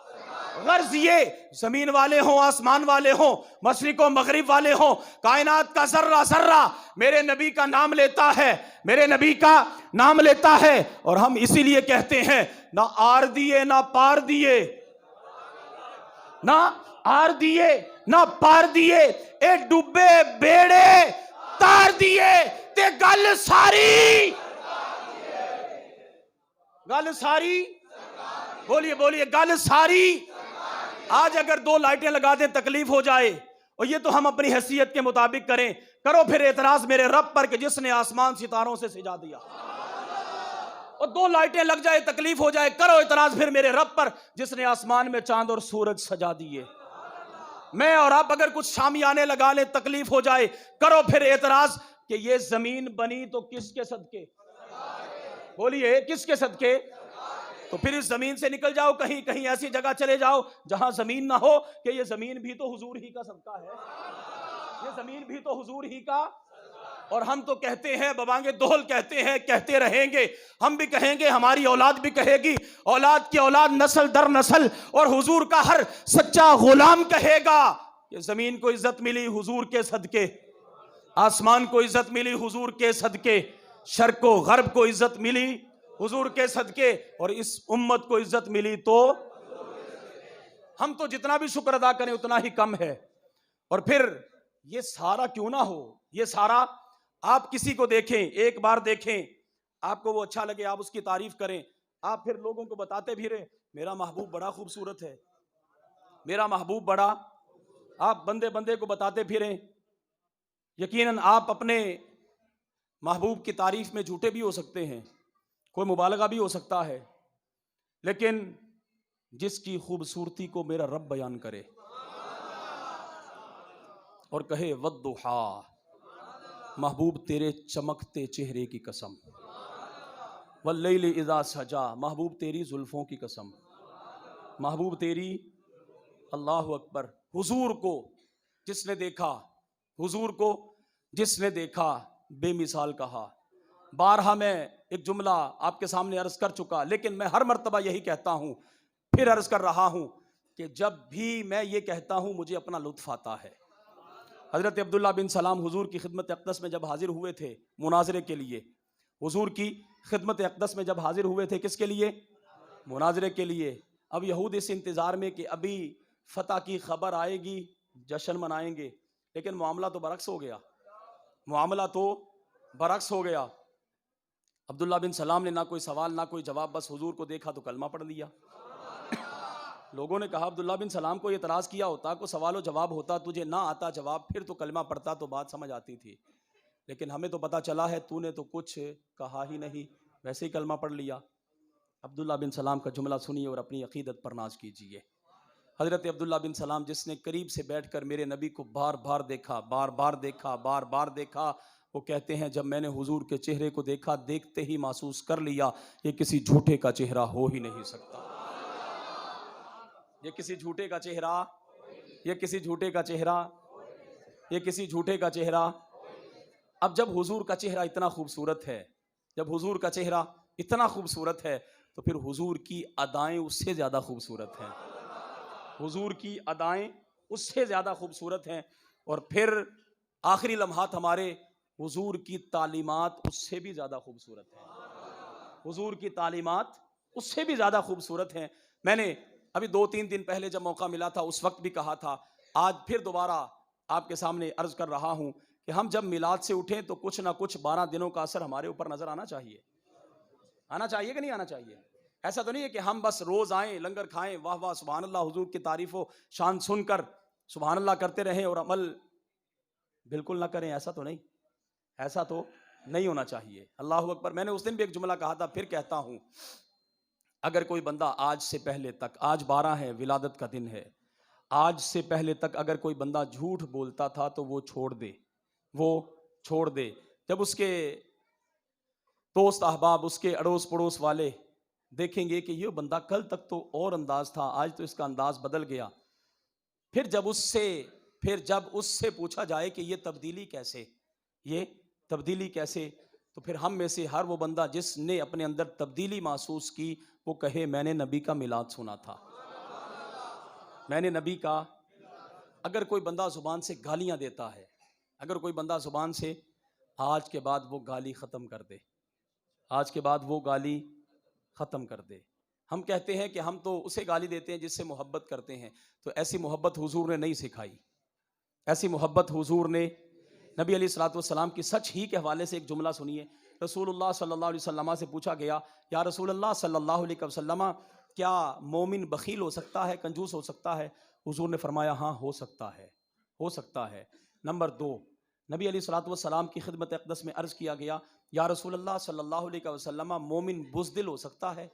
غرض یہ زمین والے ہوں، آسمان والے ہوں، مشرق و مغرب والے ہوں، کائنات کا ذرہ میرے نبی کا نام لیتا ہے، میرے نبی کا نام لیتا ہے. اور ہم اسی لیے کہتے ہیں نہ آر دیے نہ پار دیے، نہ آر دیے نہ پار دیے، اے ڈوبے بیڑے تار دیے تے گل ساری بولیے گل ساری. آج اگر 2 لائٹیں لگا دیں تکلیف ہو جائے، اور یہ تو ہم اپنی حیثیت کے مطابق کریں، کرو پھر اعتراض میرے رب پر کہ جس نے آسمان ستاروں سے سجا دیا. اور 2 لائٹیں لگ جائے تکلیف ہو جائے، کرو اعتراض پھر میرے رب پر جس نے آسمان میں چاند اور سورج سجا دیے. میں اور آپ اگر کچھ شامیانے لگا لیں تکلیف ہو جائے، کرو پھر اعتراض کہ یہ زمین بنی تو کس کے صدقے؟ بولیے کس کے صدقے؟ تو پھر اس زمین سے نکل جاؤ، کہیں ایسی جگہ چلے جاؤ جہاں زمین نہ ہو کہ یہ زمین بھی تو حضور ہی کا صدقہ ہے، یہ زمین بھی تو حضور ہی کا. اور ہم تو کہتے ہیں ببانگ دہل کہتے ہیں، کہتے رہیں گے، ہم بھی کہیں گے، ہماری اولاد بھی کہے گی، اولاد کی اولاد نسل در نسل، اور حضور کا ہر سچا غلام کہے گا کہ زمین کو عزت ملی حضور کے صدقے، آسمان کو عزت ملی حضور کے صدقے، شرق و غرب کو عزت ملی حضور کے صدقے، اور اس امت کو عزت ملی تو ہم تو جتنا بھی شکر ادا کریں اتنا ہی کم ہے. اور پھر یہ سارا کیوں نہ ہو، یہ سارا آپ کسی کو دیکھیں، ایک بار دیکھیں، آپ کو وہ اچھا لگے، آپ اس کی تعریف کریں، آپ پھر لوگوں کو بتاتے بھی رہے میرا محبوب بڑا خوبصورت ہے، میرا محبوب بڑا، آپ بندے کو بتاتے پھریں. یقیناً آپ اپنے محبوب کی تعریف میں جھوٹے بھی ہو سکتے ہیں، کوئی مبالغہ بھی ہو سکتا ہے، لیکن جس کی خوبصورتی کو میرا رب بیان کرے اور کہے والضحیٰ، محبوب تیرے چمکتے چہرے کی قسم، واللیل اذا سجا، محبوب تیری زلفوں کی قسم، محبوب تیری، اللہ اکبر، حضور کو جس نے دیکھا، حضور کو جس نے دیکھا بے مثال کہا. بارہا میں ایک جملہ آپ کے سامنے عرض کر چکا، لیکن میں ہر مرتبہ یہی کہتا ہوں، پھر عرض کر رہا ہوں کہ جب بھی میں یہ کہتا ہوں مجھے اپنا لطف آتا ہے. حضرت عبداللہ بن سلام حضور کی خدمت اقدس میں جب حاضر ہوئے تھے مناظرے کے لیے، حضور کی خدمت اقدس میں جب حاضر ہوئے تھے کس کے لیے؟ مناظرے کے لیے. اب یہود اس انتظار میں کہ ابھی فتح کی خبر آئے گی، جشن منائیں گے، لیکن معاملہ تو برعکس ہو گیا. معاملہ تو برعکس ہو گیا. عبداللہ بن سلام نے نہ کوئی سوال نہ کوئی جواب، بس حضور کو دیکھا تو کلمہ پڑھ لیا. لوگوں نے کہا عبداللہ بن سلام کو اعتراض کیا ہوتا، کوئی سوال و جواب ہوتا، تجھے نہ آتا جواب، پھر تو کلمہ پڑھتا تو بات سمجھ آتی تھی. لیکن ہمیں تو پتہ چلا ہے تو نے تو کچھ کہا ہی نہیں، ویسے ہی کلمہ پڑھ لیا. عبداللہ بن سلام کا جملہ سنیے اور اپنی عقیدت پر ناز کیجیے. حضرت عبداللہ بن سلام جس نے قریب سے بیٹھ کر میرے نبی کو بار بار دیکھا، بار بار دیکھا، بار بار دیکھا، وہ کہتے ہیں جب میں نے حضور کے چہرے کو دیکھا، دیکھتے ہی محسوس کر لیا یہ کسی جھوٹے کا چہرہ ہو ہی نہیں سکتا. یہ کسی جھوٹے کا چہرہ، یہ کسی جھوٹے کا چہرہ، یہ کسی جھوٹے کا چہرہ. اب جب حضور کا چہرہ اتنا خوبصورت ہے، جب حضور کا چہرہ اتنا خوبصورت ہے، تو پھر حضور کی ادائیں اس سے زیادہ خوبصورت ہیں. حضور کی ادائیں اس سے زیادہ خوبصورت ہیں. اور پھر آخری لمحات ہمارے، حضور کی تعلیمات اس سے بھی زیادہ خوبصورت ہیں. حضور کی تعلیمات اس سے بھی زیادہ خوبصورت ہیں. میں نے ابھی 2-3 دن پہلے جب موقع ملا تھا اس وقت بھی کہا تھا، آج پھر دوبارہ آپ کے سامنے عرض کر رہا ہوں کہ ہم جب میلاد سے اٹھیں تو کچھ نہ کچھ 12 دنوں کا اثر ہمارے اوپر نظر آنا چاہیے. آنا چاہیے کہ نہیں آنا چاہیے؟ ایسا تو نہیں ہے کہ ہم بس روز آئیں، لنگر کھائیں، واہ واہ سبحان اللہ، حضور کی تعریف و شان سن کر سبحان اللہ کرتے رہیں اور عمل بالکل نہ کریں. ایسا تو نہیں، ایسا تو نہیں ہونا چاہیے. اللہ اکبر. میں نے اس دن بھی ایک جملہ کہا تھا، پھر کہتا ہوں، اگر کوئی بندہ آج سے پہلے تک، آج 12 ہے، ولادت کا دن ہے، آج سے پہلے تک اگر کوئی بندہ جھوٹ بولتا تھا تو وہ چھوڑ دے، وہ چھوڑ دے. جب اس کے دوست احباب، اس کے اڑوس پڑوس والے دیکھیں گے کہ یہ بندہ کل تک تو اور انداز تھا، آج تو اس کا انداز بدل گیا، پھر جب اس سے پوچھا جائے کہ یہ تبدیلی کیسے، یہ تبدیلی کیسے، تو پھر ہم میں سے ہر وہ بندہ جس نے اپنے اندر تبدیلی محسوس کی وہ کہے میں نے نبی کا میلاد سنا تھا، میں نے نبی کا. اگر کوئی بندہ زبان سے گالیاں دیتا ہے، اگر کوئی بندہ زبان سے، آج کے بعد وہ گالی ختم کر دے، آج کے بعد وہ گالی ختم کر دے. ہم کہتے ہیں کہ ہم تو اسے گالی دیتے ہیں جس سے محبت کرتے ہیں، تو ایسی محبت حضور نے نہیں سکھائی، ایسی محبت حضور نے. نبی علیہ الصلوۃ والسلام کی سچ ہی کے حوالے سے ایک جملہ سنیے. رسول اللہ صلی اللہ علیہ وسلم سے پوچھا گیا، یا رسول اللہ صلی اللہ علیہ وسلم کیا مومن بخیل ہو سکتا ہے، کنجوس ہو سکتا ہے؟ حضور نے فرمایا ہاں ہو سکتا ہے، ہو سکتا ہے. نمبر 2، نبی علیہ الصلوۃ والسلام کی خدمت اقدس میں عرض کیا گیا، یا رسول اللہ صلی اللہ علیہ وسلم مومن بزدل ہو سکتا ہے،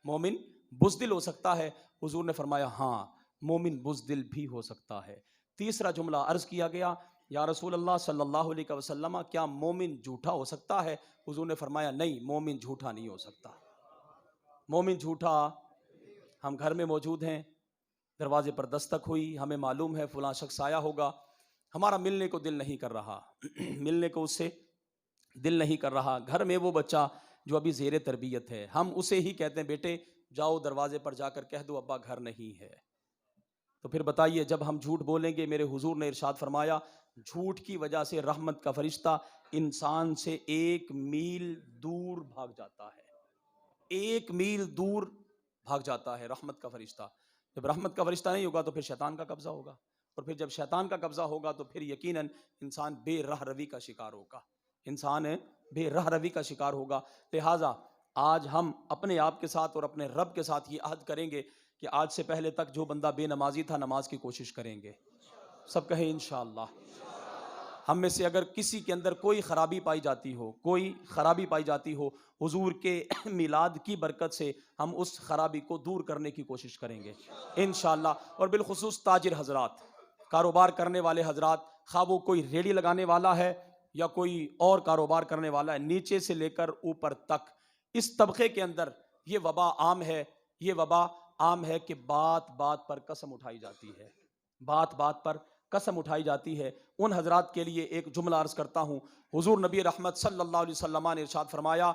مومن بزدل ہو سکتا ہے؟ حضور نے فرمایا ہاں مومن بزدل بھی ہو سکتا ہے. تیسرا جملہ عرض کیا گیا، یا رسول اللہ صلی اللہ علیہ وسلم کیا مومن جھوٹا ہو سکتا ہے؟ حضور نے فرمایا نہیں مومن جھوٹا نہیں ہو سکتا. مومن جھوٹا، ہم گھر میں موجود ہیں، دروازے پر دستک ہوئی، ہمیں معلوم ہے فلاں شخص آیا ہوگا، ہمارا ملنے کو دل نہیں کر رہا، ملنے کو اس سے دل نہیں کر رہا. گھر میں وہ بچہ جو ابھی زیر تربیت ہے، ہم اسے ہی کہتے ہیں بیٹے جاؤ دروازے پر جا کر کہہ دو ابا گھر نہیں ہے. تو پھر بتائیے جب ہم جھوٹ بولیں گے، میرے حضور نے ارشاد فرمایا جھوٹ کی وجہ سے رحمت کا فرشتہ انسان سے 1 میل دور بھاگ جاتا ہے، 1 میل دور بھاگ جاتا ہے رحمت کا فرشتہ. جب رحمت کا فرشتہ نہیں ہوگا تو پھر شیطان کا قبضہ ہوگا، اور پھر جب شیطان کا قبضہ ہوگا تو پھر یقیناً انسان بے راہ روی کا شکار ہوگا، انسان بے راہ روی کا شکار ہوگا. لہٰذا آج ہم اپنے آپ کے ساتھ اور اپنے رب کے ساتھ یہ عہد کریں گے کہ آج سے پہلے تک جو بندہ بے نمازی تھا نماز کی کوشش کریں گے. سب کہیں انشاءاللہ. ہم میں سے اگر کسی کے اندر کوئی خرابی پائی جاتی ہو، کوئی خرابی پائی جاتی ہو، حضور کے میلاد کی برکت سے ہم اس خرابی کو دور کرنے کی کوشش کریں گے انشاءاللہ. اور بالخصوص تاجر حضرات، کاروبار کرنے والے حضرات، خواہ وہ کوئی ریڑھی لگانے والا ہے یا کوئی اور کاروبار کرنے والا ہے، نیچے سے لے کر اوپر تک اس طبقے کے اندر یہ وبا عام ہے، یہ وبا عام ہے کہ بات بات پر قسم اٹھائی جاتی ہے. بات بات پر قسم اٹھائی جاتی ہے، ان حضرات کے لیے ایک جملہ عرض کرتا ہوں۔ حضور نبی رحمت صلی اللہ علیہ وسلم نے ارشاد فرمایا،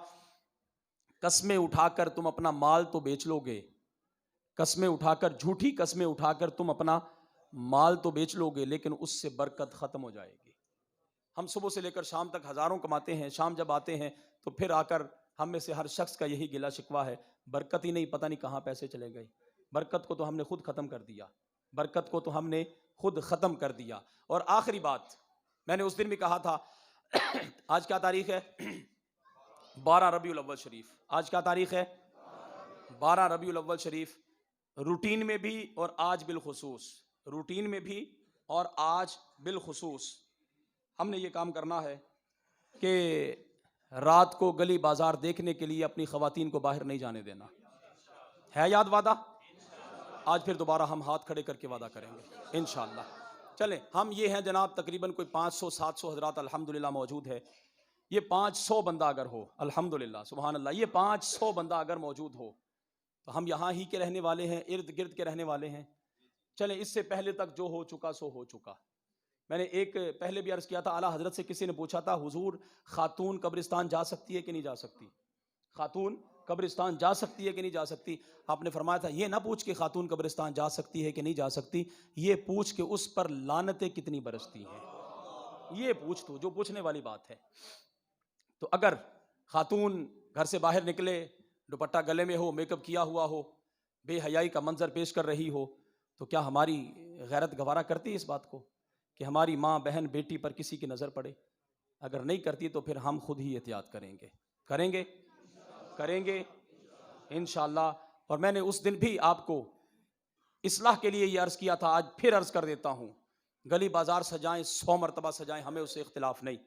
قسمیں اٹھا کر تم اپنا مال تو بیچ لو گے، قسمیں اٹھا کر، جھوٹی قسمیں اٹھا کر تم اپنا مال تو بیچ لو گے، لیکن اس سے برکت ختم ہو جائے گی۔ ہم صبح سے لے کر شام تک ہزاروں کماتے ہیں، شام جب آتے ہیں تو پھر آ کر ہم میں سے ہر شخص کا یہی گلہ شکوہ ہے، برکت ہی نہیں، پتہ نہیں کہاں پیسے چلے گئے۔ برکت کو تو ہم نے خود ختم کر دیا، برکت کو تو ہم نے خود ختم کر دیا۔ اور آخری بات، میں نے اس دن بھی کہا تھا، آج کیا تاریخ ہے؟ 12 ربیع الاول شریف۔ آج کیا تاریخ ہے؟ 12 ربیع الاول شریف۔ روٹین میں بھی اور آج بالخصوص، روٹین میں بھی اور آج بالخصوص ہم نے یہ کام کرنا ہے کہ رات کو گلی بازار دیکھنے کے لیے اپنی خواتین کو باہر نہیں جانے دینا۔ ہے یاد وعدہ؟ آج پھر دوبارہ ہم ہاتھ کھڑے کر کے وعدہ کریں گے انشاءاللہ۔ چلیں، ہم یہ ہیں جناب، تقریباً کوئی 500-700 حضرات الحمدللہ موجود ہے۔ یہ 500 بندہ اگر ہو، الحمدللہ سبحان اللہ، یہ 500 بندہ اگر موجود ہو تو ہم یہاں ہی کے رہنے والے ہیں، ارد گرد کے رہنے والے ہیں۔ چلیں، اس سے پہلے تک جو ہو چکا سو ہو چکا۔ میں نے ایک پہلے بھی عرض کیا تھا، اعلیٰ حضرت سے کسی نے پوچھا تھا، حضور خاتون قبرستان جا سکتی ہے کہ نہیں جا سکتی؟ خاتون قبرستان جا سکتی ہے کہ نہیں جا سکتی؟ آپ نے فرمایا تھا، یہ نہ پوچھ کے خاتون قبرستان جا سکتی ہے کہ نہیں جا سکتی، یہ پوچھ کے اس پر لعنتیں کتنی برستی ہیں، یہ پوچھ، تو جو پوچھنے والی بات ہے۔ تو اگر خاتون گھر سے باہر نکلے، دوپٹہ گلے میں ہو، میک اپ کیا ہوا ہو، بے حیائی کا منظر پیش کر رہی ہو، تو کیا ہماری غیرت گوارا کرتی ہے اس بات کو کہ ہماری ماں، بہن، بیٹی پر کسی کی نظر پڑے؟ اگر نہیں کرتی تو پھر ہم خود ہی احتیاط کریں گے انشاءاللہ۔ اور میں نے اس دن بھی آپ کو اصلاح کے لیے یہ عرض کیا تھا، آج پھر عرض کر دیتا ہوں، گلی بازار سجائیں، 100 مرتبہ سجائیں، ہمیں اس سے اختلاف نہیں،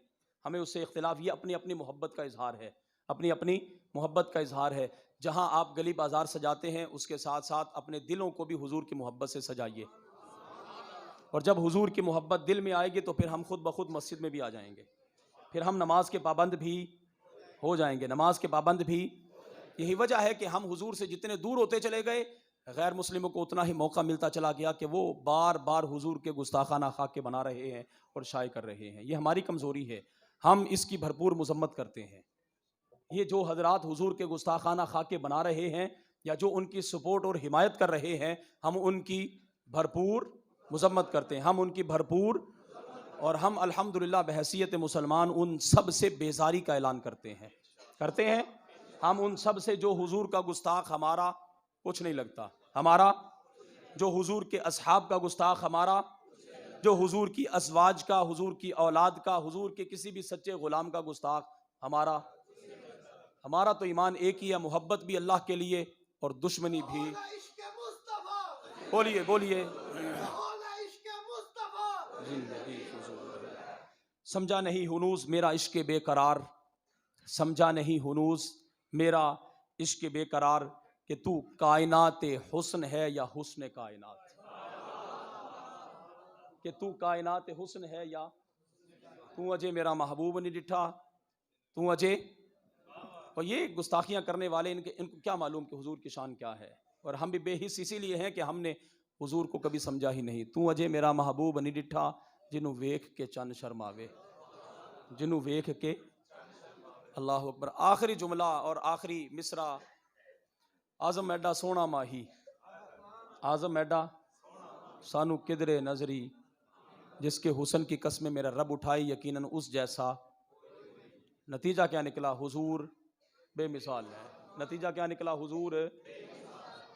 ہمیں اس سے اختلاف، یہ اپنی اپنی محبت کا اظہار ہے، اپنی اپنی محبت کا اظہار ہے۔ جہاں آپ گلی بازار سجاتے ہیں، اس کے ساتھ ساتھ اپنے دلوں کو بھی حضور کی محبت سے سجائیے، اور جب حضور کی محبت دل میں آئے گی تو پھر ہم خود بخود مسجد میں بھی آ جائیں گے، پھر ہم نماز کے پابند بھی ہو جائیں گے، نماز کے پابند بھی۔ یہی وجہ ہے کہ ہم حضور سے جتنے دور ہوتے چلے گئے، غیر مسلموں کو اتنا ہی موقع ملتا چلا گیا کہ وہ بار بار حضور کے گستاخانہ خاکے بنا رہے ہیں اور شائع کر رہے ہیں۔ یہ ہماری کمزوری ہے، ہم اس کی بھرپور مذمت کرتے ہیں۔ یہ جو حضرات حضور کے گستاخانہ خاکے بنا رہے ہیں یا جو ان کی سپورٹ اور حمایت کر رہے ہیں، ہم ان کی بھرپور مذمت کرتے ہیں، ہم ان کی بھرپور، اور ہم الحمدللہ بحیثیت مسلمان ان سب سے بیزاری کا اعلان کرتے ہیں ہم ان سب سے، جو حضور کا گستاخ ہمارا کچھ نہیں لگتا، ہمارا جو حضور کے اصحاب کا گستاخ ہمارا، جو حضور کی ازواج کا، حضور کی اولاد کا، حضور کے کسی بھی سچے غلام کا گستاخ ہمارا تو ایمان ایک ہی ہے، محبت بھی اللہ کے لیے اور دشمنی بھی۔ بولیے سمجھا نہیں ہنوز میرا عشق بے قرار، سمجھا نہیں ہنوز میرا عشق بے قرار، کہ تو کائنات حسن ہے یا حسن کائنات، کہ تو کائنات حسن ہے یا تو اجے میرا محبوب نہیں ڈٹھا، تو اجے۔ اور یہ گستاخیاں کرنے والے، ان کو کیا معلوم کہ حضور کی شان کیا ہے، اور ہم بھی بے حس اسی لیے ہیں کہ ہم نے حضور کو کبھی سمجھا ہی نہیں۔ تو اجے میرا محبوب نہیں ڈٹھا، جنوں ویکھ کے چن شرماوے، جنوں ویکھ کے۔ اللہ اکبر۔ آخری جملہ اور آخری مصرع، آزم ایڈا سونا ماہی، آزم ایڈا سانو کدرے نظری، جس کے حسن کی قسمیں میرا رب اٹھائی، یقیناً اس جیسا۔ نتیجہ کیا نکلا؟ حضور بے مثال ہے۔ نتیجہ کیا نکلا؟ حضور۔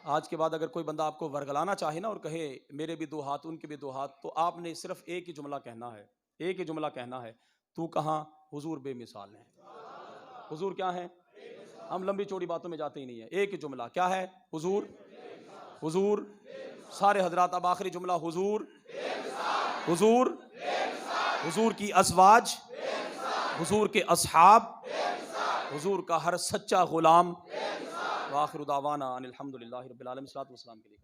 آج کے بعد اگر کوئی بندہ آپ کو ورگلانا چاہے نا اور کہے میرے بھی دو ہاتھ، ان کے بھی دو ہاتھ، تو آپ نے صرف ایک ہی جملہ کہنا ہے، تو کہاں؟ حضور بے مثال ہے۔ حضور کیا ہے؟ ہم لمبی چوڑی باتوں میں جاتے ہی نہیں ہیں، ایک ہی جملہ کیا ہے؟ حضور۔ سارے حضرات اب آخری جملہ، حضور کی ازواج، حضور کے اصحاب، حضور کا ہر سچا غلام۔ وآخر دعوانا ان الحمدللہ رب العالمین۔ صلاۃ والسلام کے لیے